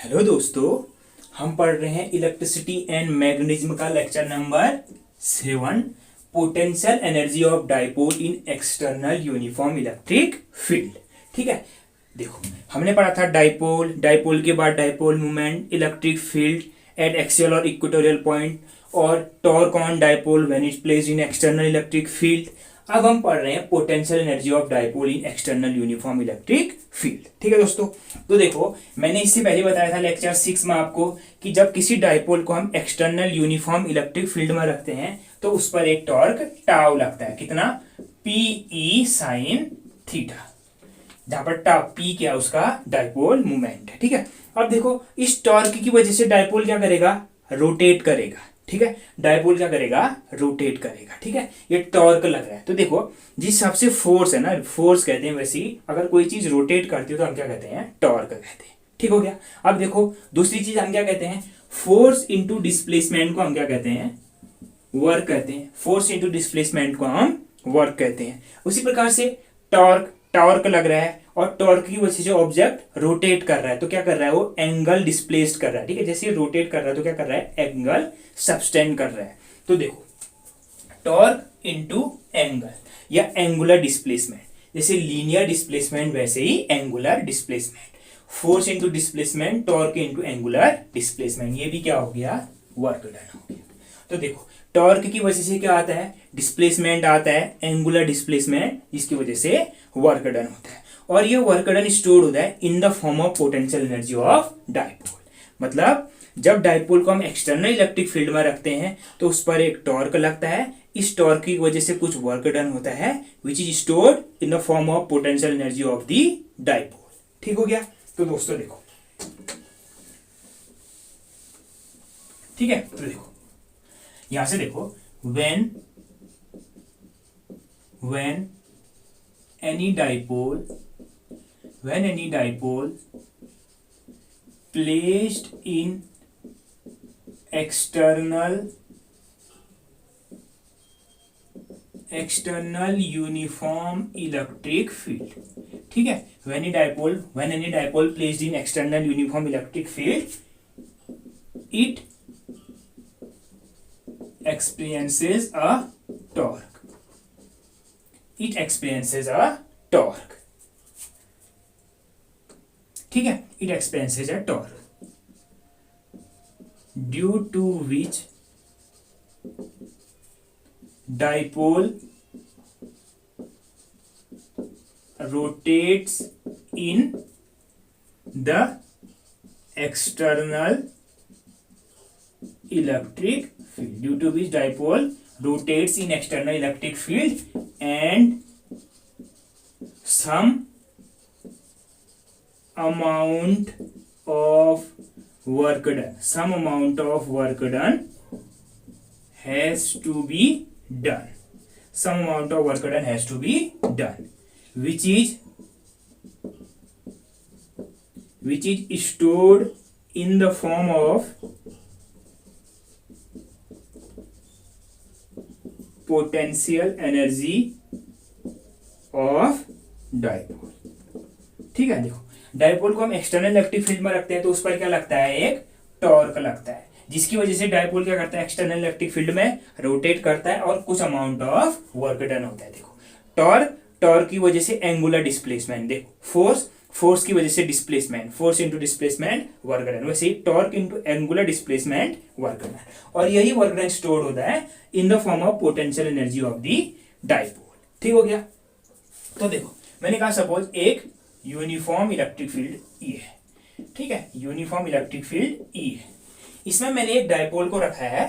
Hello दोस्तों, हम पढ़ रहे हैं इलेक्ट्रिसिटी एंड मैग्नेटिज्म का lecture number 7, potential energy of dipole in external uniform electric field. ठीक है, देखो हमने पढ़ा था डाइपोल, डाइपोल के बाद dipole moment, electric field at axial और इक्वेटोरियल पॉइंट और torque on dipole when it placed in external electric field. अब हम पढ़ रहे हैं potential energy of dipole in external uniform electric field. ठीक है दोस्तों, तो देखो मैंने इससे पहले बताया था लेक्चर 6 में आपको कि जब किसी डाइपोल को हम एक्सटर्नल यूनिफॉर्म इलेक्ट्रिक फील्ड में रखते हैं तो उस पर एक टॉर्क टाउ लगता है। कितना? पी साइन थीटा, जहां पर टाउ पी क्या उसका डाइपोल मोमेंट है। ठीक है, अब देखो इस टॉर्क की वजह से डाइपोल क्या करेगा? रोटेट करेगा। ठीक है, डाइपोल क्या करेगा? रोटेट करेगा। ठीक है, ये टॉर्क लग रहा है। तो देखो जिस हिसाब से फोर्स है ना, फोर्स कहते हैं, वैसे ही अगर कोई चीज रोटेट करती है तो हम क्या कहते हैं? टॉर्क कहते हैं। ठीक हो गया। अब देखो दूसरी चीज हम क्या कहते हैं? फोर्स इंटू डिस्प्लेसमेंट को हम क्या कहते हैं? वर्क कहते हैं। फोर्स इंटू डिस्प्लेसमेंट को हम वर्क कहते हैं। उसी प्रकार से टॉर्क, टॉर्क लग रहा है और टॉर्क की वजह से जो ऑब्जेक्ट रोटेट कर रहा है तो क्या कर रहा है? वो एंगल डिस्प्लेस्ड कर रहा है। ठीक है, जैसे रोटेट कर रहा है तो क्या कर रहा है? एंगल सबटेंड कर रहा है। तो देखो टॉर्क इंटू एंगल या एंगुलर डिस्प्लेसमेंट, जैसे लीनियर डिस्प्लेसमेंट वैसे ही angular displacement. Force into displacement, torque into angular displacement, ये भी क्या हो गया? वर्क डन हो गया। तो देखो टॉर्क की वजह से क्या आता है? डिस्प्लेसमेंट आता है, एंगुलर डिस्प्लेसमेंट, जिसकी वजह से वर्क डन होता है। और ये वर्क डन स्टोर होता है in the form of potential energy of dipole. मतलब जब डाइपोल को हम एक्सटर्नल इलेक्ट्रिक फील्ड में रखते हैं तो उस पर एक टॉर्क लगता है। इस टॉर्क की वजह से कुछ वर्क डन होता है which is stored in the form of potential energy of the dipole. ठीक हो गया। तो दोस्तों देखो, ठीक है, तो देखो यहां से देखो, when any dipole placed in external uniform electric field। ठीक है, when any dipole placed in external uniform electric field, it experiences a torque। It experiences a torque। ठीक है, it experiences a torque due to which dipole rotates in the external electric field, due to which dipole rotates in external electric field and some amount of work done has to be done, which is stored in the form of potential energy of dipole. ठीक है, देखो dipole को हम external electric field में रखते हैं तो उस पर क्या लगता है? एक टॉर्क लगता है, जिसकी वजह से डाइपोल क्या करता है? एक्सटर्नल इलेक्ट्रिक फील्ड में रोटेट करता है और कुछ अमाउंट ऑफ वर्क डन होता है। देखो टॉर्क की वजह से एंगुलर डिस्प्लेसमेंट, देखो फोर्स की वजह से displacement, force into displacement work done, वैसे ही torque into angular displacement work done. और यही वर्क डन स्टोर होता है in the form of potential energy of the dipole. ठीक हो गया। तो देखो मैंने कहा सपोज एक यूनिफॉर्म इलेक्ट्रिक फील्ड ई है। ठीक है, यूनिफॉर्म इलेक्ट्रिक फील्ड ई है, इसमें मैंने एक डाइपोल को रखा है।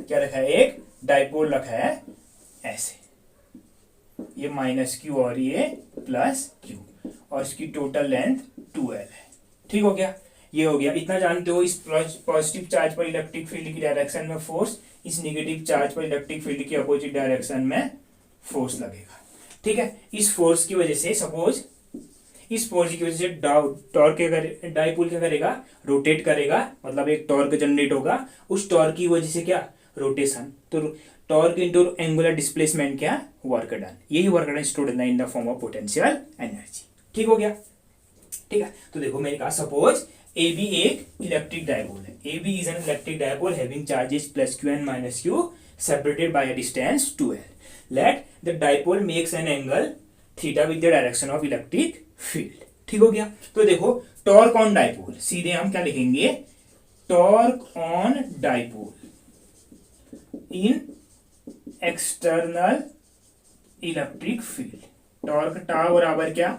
क्या रखा है? एक डाइपोल रखा है ऐसे, ये -q और ये +q और इसकी टोटल लेंथ 2l है। ठीक हो गया, ये हो गया। इतना जानते हो, इस पॉजिटिव चार्ज पर इलेक्ट्रिक फील्ड की डायरेक्शन में फोर्स, इस नेगेटिव चार्ज पर इलेक्ट्रिक फील्ड की अपोजिट डायरेक्शन में फोर्स लगेगा। ठीक है, इस फोर्स की वजह से सपोज इस फोर्स की वजह से टॉर्क डाइपोल क्या करेगा? रोटेट करेगा, मतलब एक टॉर्क जनरेट होगा। उस टॉर्क की वजह से क्या? रोटेशन। तो टॉर्क इंटू एंगुलर डिस्प्लेसमेंट क्या? Work done. यही work done stored in the form of potential energy. ठीक हो गया। ठीक है, तो देखो मैंने कहा सपोज ए बी एक इलेक्ट्रिक डायपोल है, A B is an electric dipole having charges plus q and minus q separated by a distance 2l. Let the dipole makes an angle theta with the direction of electric field. ठीक हो गया, तो देखो torque on dipole, सीधे हम क्या लिखेंगे, torque on dipole in external electric field, torque tau बराबर क्या,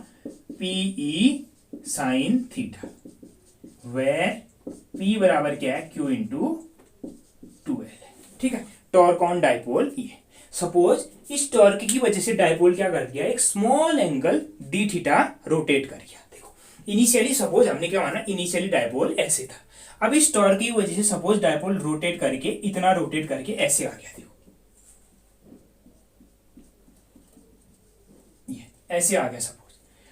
पीई साइन थीटा, वे पी बराबर क्या है, क्यू इंटू 2l. ठीक है, टॉर्क ऑन डाइपोल ये. सपोज इस टॉर्क की वजह से डाइपोल क्या कर दिया, एक small angle D theta rotate कर दिया. देखो इनिशियली सपोज हमने क्या माना, इनिशियली डाइपोल ऐसे था, अब इस टॉर्क की वजह से सपोज डाइपोल रोटेट करके इतना रोटेट करके ऐसे आ गया. देखो ये ऐसे आ गया, सपोज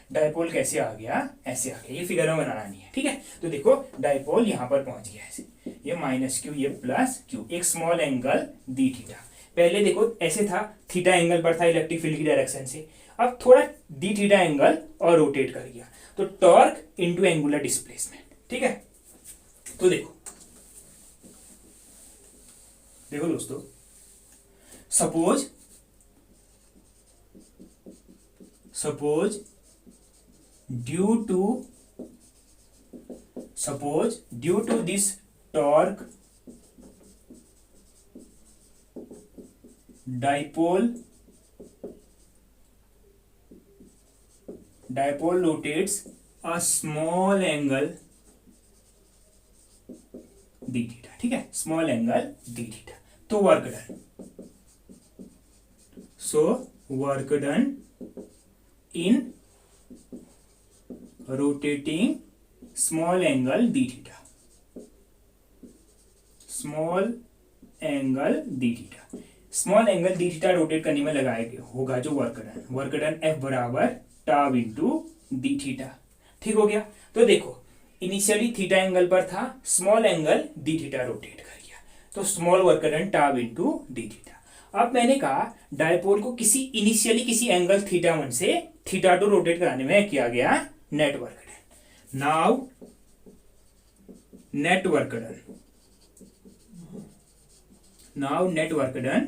डाइपोल कैसे आ गया, ऐसे आ गया. ये फिगर में बनाना नहीं है, ठीक है. तो देखो डाइपोल यहां पर पहुंच गया ऐसे, ये माइनस क्यू ये प्लस क्यू, एक स्मॉल एंगल डी थीटा. पहले देखो ऐसे था, थीटा एंगल पर था इलेक्ट्रिक फील्ड की डायरेक्शन से, अब थोड़ा डी थीटा एंगल और रोटेट कर गया, तो टॉर्क इनटू एंगुलर डिस्प्लेसमेंट. ठीक है, तो देखो देखो दोस्तों, suppose due to this torque dipole rotates a small angle d theta. ठीक है, स्मॉल एंगल d theta. तो work done in rotating small angle d theta, small angle D theta. Small angle D theta rotate करने में लगाया होगा जो work done F बराबर tau into d theta. ठीक हो गया, तो देखो इनिशियली थीटा एंगल पर था, small angle D theta rotate कर गया, तो small work done tau into d theta. अब मैंने कहा डाइपोल को इनिशियली किसी एंगल थीटा 1 से थीटा 2 रोटेट कराने में किया गया net work done. Now net work done, now net work done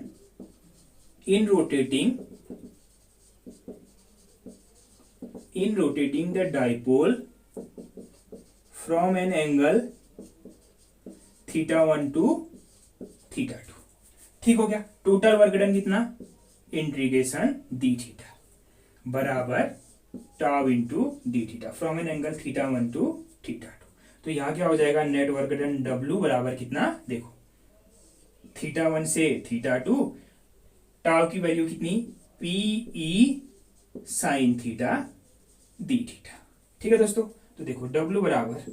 in rotating the dipole from an angle theta 1 to theta 2. ठीक हो गया, टोटल वर्क डन कितना, इंटीग्रेशन डी थीटा बराबर tau into d theta from an angle theta 1 to theta 2. तो यहां क्या हो जाएगा, नेट वर्क डन डब्ल्यू बराबर कितना, देखो थीटा 1 से थीटा 2, टाउ की वैल्यू कितनी, p E sine theta d theta. ठीक है दोस्तों, तो देखो डब्ल्यू बराबर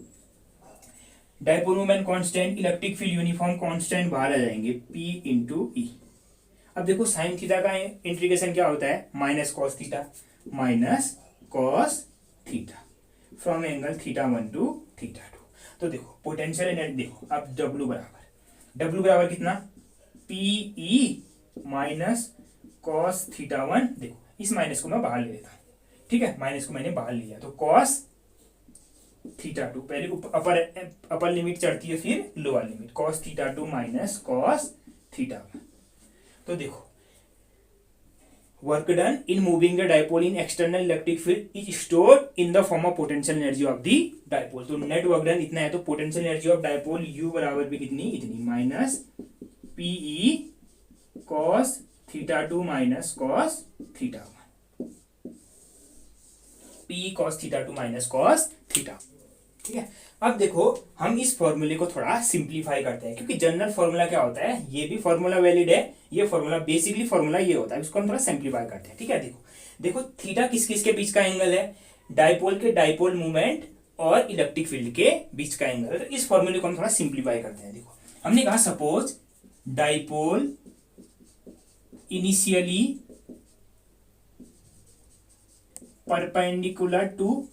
dipole moment constant, electric field uniform constant बाहर आ जाएंगे, पी इंटू ई. अब देखो साइन थीटा का इंटीग्रेशन क्या होता है, minus cos theta from angle theta 1 to theta 2. तो देखो पोटेंशियल एनर्जी, देखो अब डब्ल्यू बराबर कितना, पीई माइनस कॉस थीटा 1. देखो इस माइनस को मैं बाहर ले लेता हूं, ठीक है, माइनस को मैंने बाहर लिया, तो कॉस थीटा 2, पहले अपर लिमिट चढ़ती है फिर lower limit, cos theta 2 minus cos theta 1. तो देखो work done in moving the dipole in external electric field is stored in the form of potential energy of the dipole. तो net work done इतना है, तो potential energy of dipole U बराबर भी कितनी, इतनी, minus PE cos theta 2 minus cos theta 1, p cos theta 2 minus cos theta. ठीक है, अब देखो हम इस फॉर्मूले को थोड़ा सिंप्लीफाई करते हैं, क्योंकि जनरल फॉर्मूला क्या होता है, ये भी फॉर्मूला वैलिड है, ये फॉर्मूला बेसिकली फॉर्मूला ये होता है, इसको हम थोड़ा सिंप्लीफाई करते हैं. ठीक है, देखो थीटा किस किस के बीच का एंगल है, डाइपोल के डाइपोल मूवमेंट और इलेक्ट्रिक फील्ड के बीच का एंगल. तो इस फॉर्मूले को हम थोड़ा सिंप्लीफाई करते हैं. देखो हमने कहा suppose dipole initially perpendicular to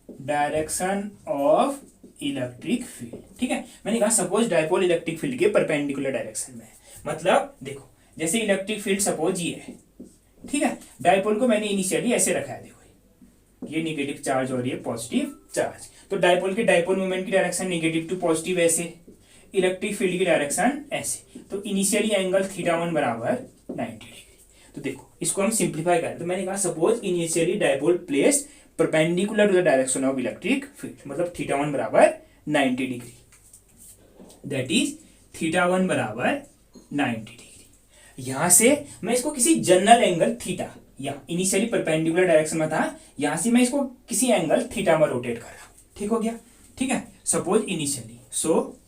direction of electric field. ठीक है, मैंने कहा सपोज डाइपोल इलेक्ट्रिक फील्ड के परपेंडिकुलर डायरेक्शन में है, मतलब देखो जैसे इलेक्ट्रिक फील्ड सपोज ये है, ठीक है, डाइपोल को मैंने इनिशियली ऐसे रखा है, देखो ये नेगेटिव चार्ज और ये पॉजिटिव चार्ज। तो डायपोल के डायपोल मोमेंट की डायरेक्शन नेगेटिव टू पॉजिटिव ऐसे, इलेक्ट्रिक फील्ड की डायरेक्शन ऐसे। तो इनिशियली एंगल θ1 बराबर 90 डिग्री। तो देखो इसको हम सिंप्लीफाई करें तो मैंने कहा suppose initially dipole placed perpendicular to the direction of electric field, मतलब θ1 बराबर 90 डिग्री, दैट इज θ1 बराबर 90 डिग्री। यहां से मैं इसको किसी जनरल एंगल थीटा, या इनिशियली परपेंडिकुलर डायरेक्शन में था, यहां से मैं इसको किसी एंगल थीटा में रोटेट कर रहा हूं। ठीक हो गया, ठीक है। Suppose initially, so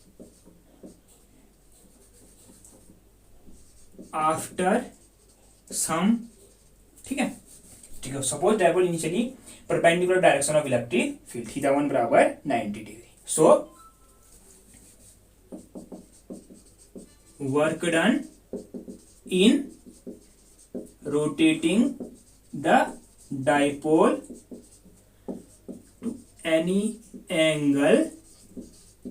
after some, ठीक है, ठीक है। Suppose dipole initially perpendicular direction of electric field θ1 बराबर 90 degree. So work done in rotating the dipole to any angle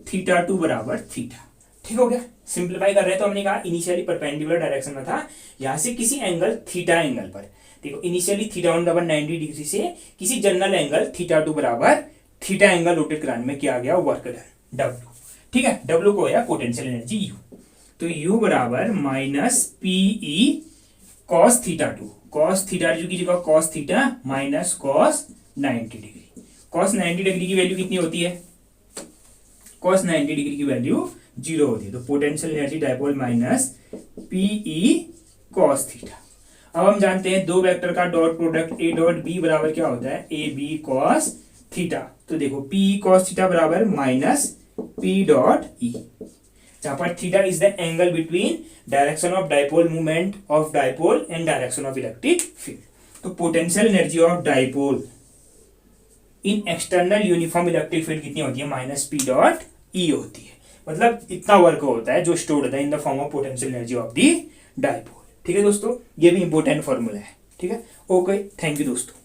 θ2 बराबर थीटा। ठीक हो गया, सिंप्लीफाई कर रहे हैं तो हमने कहा इनिशियली परपेंडिकुलर डायरेक्शन में था, यहां से किसी एंगल थीटा एंगल पर, देखो इनिशियली θ1 बराबर 90 डिग्री से किसी जनरल एंगल θ2 बराबर थीटा एंगल रोटेट कराने में किया गया वर्क डन W। ठीक है, W को है पोटेंशियल एनर्जी U। तो U बराबर माइनस पीई कॉस θ2, कॉस θ2 की जगह cos theta minus cos 90 degree. Cos 90 degree की वैल्यू कितनी होती है? कॉस 90 डिग्री की वैल्यू 0 होती है। तो potential energy dipole minus PE cos theta. अब हम जानते हैं दो वेक्टर का dot product A dot B बराबर क्या होता है? A B cos theta. तो देखो पी कॉस थीटा बराबर माइनस पी डॉट ई, जहां पर theta is the angle between direction of dipole movement of dipole and direction of electric field. तो potential energy of dipole in external uniform electric field कितनी होती है? Minus P dot ई होती है। मतलब इतना वर्क होता है जो स्टोर्ड होता है in the form of potential energy of the dipole. ठीक है दोस्तों, ये भी इंपॉर्टेंट फॉर्मूला है। ठीक है, ओके, थैंक यू दोस्तों।